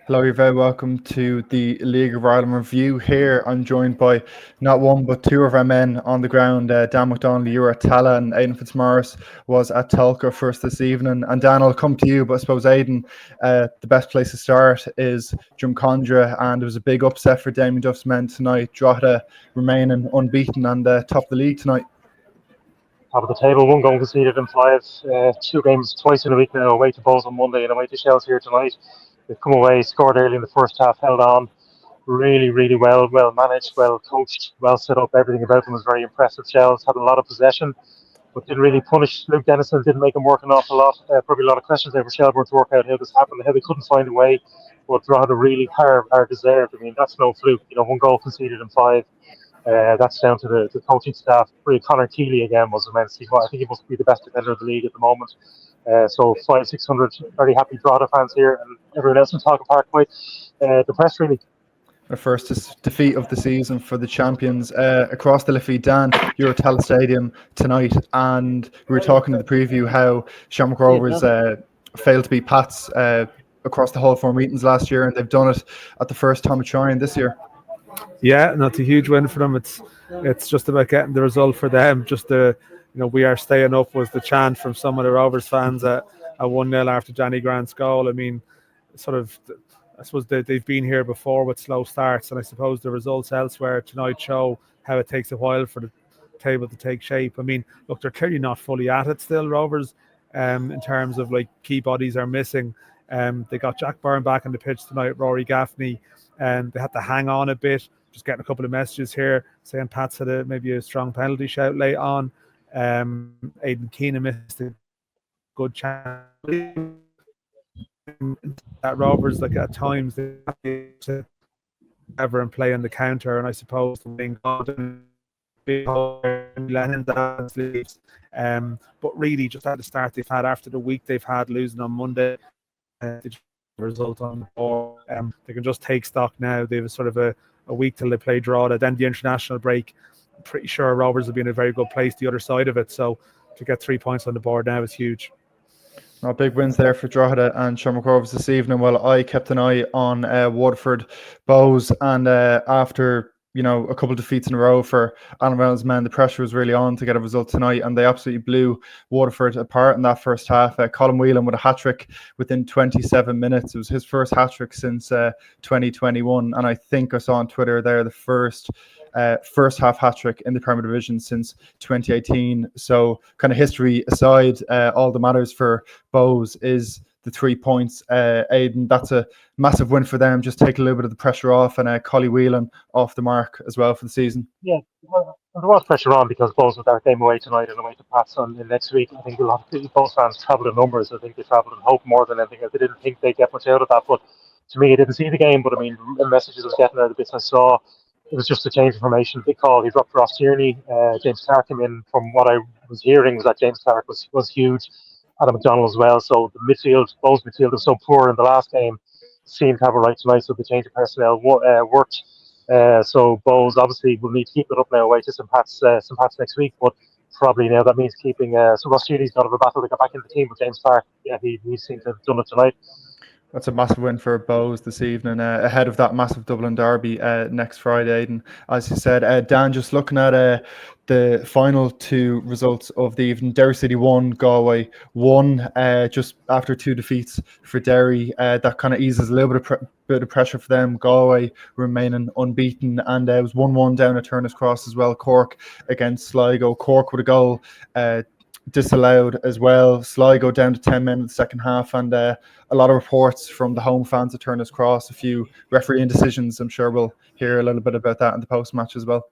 Hello, you're very welcome to the League of Ireland review here. I'm joined by not one but two of our men on the ground. Dan McDonnell, you were at Tala, and Aidan Fitzmaurice was at Tolka first this evening. And Dan, I'll come to you, but I suppose Aidan, the best place to start is Drumcondra, and it was a big upset for Damien Duff's men tonight. Drogheda remaining unbeaten and top of the league tonight. Top of the table, one goal conceded in five. Two games twice in a week now, away to Bowes on Monday and away to Shells here tonight. They've come away, scored early in the first half, held on really well managed, well coached, well set up. Everything about them was very impressive. Shells had a lot of possession, but didn't really punish Luke Dennison, didn't make him work an awful lot. Probably a lot of questions there for Shelbourne to work out how this happened, how they couldn't find a way. But Drogheda really hard deserved. I mean, that's no fluke. One goal conceded in five. That's down to the coaching staff. Connor Keeley again was immensely good. I think he must be the best defender of the league at the moment. So 500-600 very happy Drogheda fans here, and everyone else in Tolka Park quite depressed really. The first defeat of the season for the champions across the Liffey. Dan, you're at Tala Stadium tonight, and we were talking in the preview how Shamrock Rovers failed to beat Pats across the whole four meetings last year, and they've done it at the first time of trying this year. Yeah, that's a huge win for them. It's just about getting the result for them. Just we are staying up was the chant from some of the Rovers fans at 1-0 after Johnny Grant's goal. I mean, I suppose they've been here before with slow starts, and I suppose the results elsewhere tonight show how it takes a while for the table to take shape. I mean, look, they're clearly not fully at it still, Rovers, in terms of key bodies are missing. They got Jack Byrne back on the pitch tonight, Rory Gaffney, and they had to hang on a bit. Just getting a couple of messages here saying Pats had maybe a strong penalty shout late on. Aidan Keenan missed a good chance. At Rovers, at times they have to ever and play on the counter, and I suppose being good but really just at the start they've had after the week they've had losing on Monday, result on the board. They can just take stock now. They have sort of a week till they play Drogheda, then the international break. I'm pretty sure Rovers will be in a very good place the other side of it, so to get 3 points on the board now is huge. Big wins there for Drogheda and Shamrock Rovers this evening. Well, I kept an eye on Waterford Bowes, and after a couple of defeats in a row for Alan Reynolds' men, the pressure was really on to get a result tonight, and they absolutely blew Waterford apart in that first half. Colm Whelan with a hat-trick within 27 minutes. It was his first hat-trick since 2021, and I think I saw on Twitter there the first half hat-trick in the Premier Division since 2018. So kind of history aside, all that matters for Bowes is the 3 points. Aidan, that's a massive win for them. Just take a little bit of the pressure off, and Colm Whelan off the mark as well for the season. Yeah, well, there was pressure on because Bowes with that game away tonight and away to Pats on next week. I think a lot of Bowes fans travelled in numbers. I think they travelled in hope more than anything. They didn't think they'd get much out of that. But to me, I didn't see the game. But I mean, the messages I was getting out of the bits I saw, it was just a change of formation. Big call. He dropped Ross Tierney. James Clark came in. From what I was hearing, was that James Clark was huge. Adam McDonnell as well. So the midfield, Bowes midfield, was so poor in the last game. Seemed to have a right tonight. So the change of personnel worked. So Bowes obviously will need to keep it up now away to some Pats next week. But probably now that means keeping. So Ross Tierney's got to have a battle to get back in the team with James Clark. Yeah, he seemed to have done it tonight. That's a massive win for Bowes this evening, ahead of that massive Dublin derby next Friday. And as you said, Dan, just looking at the final two results of the evening, Derry City 1, Galway 1, just after two defeats for Derry. That kind of eases a little bit of pressure for them. Galway remaining unbeaten, and it was 1-1 down at Turner's Cross as well. Cork against Sligo. Cork with a goal disallowed as well. Sligo down to 10 men in the second half, and a lot of reports from the home fans at Turner's Cross, a few referee indecisions. I'm sure we'll hear a little bit about that in the post-match as well.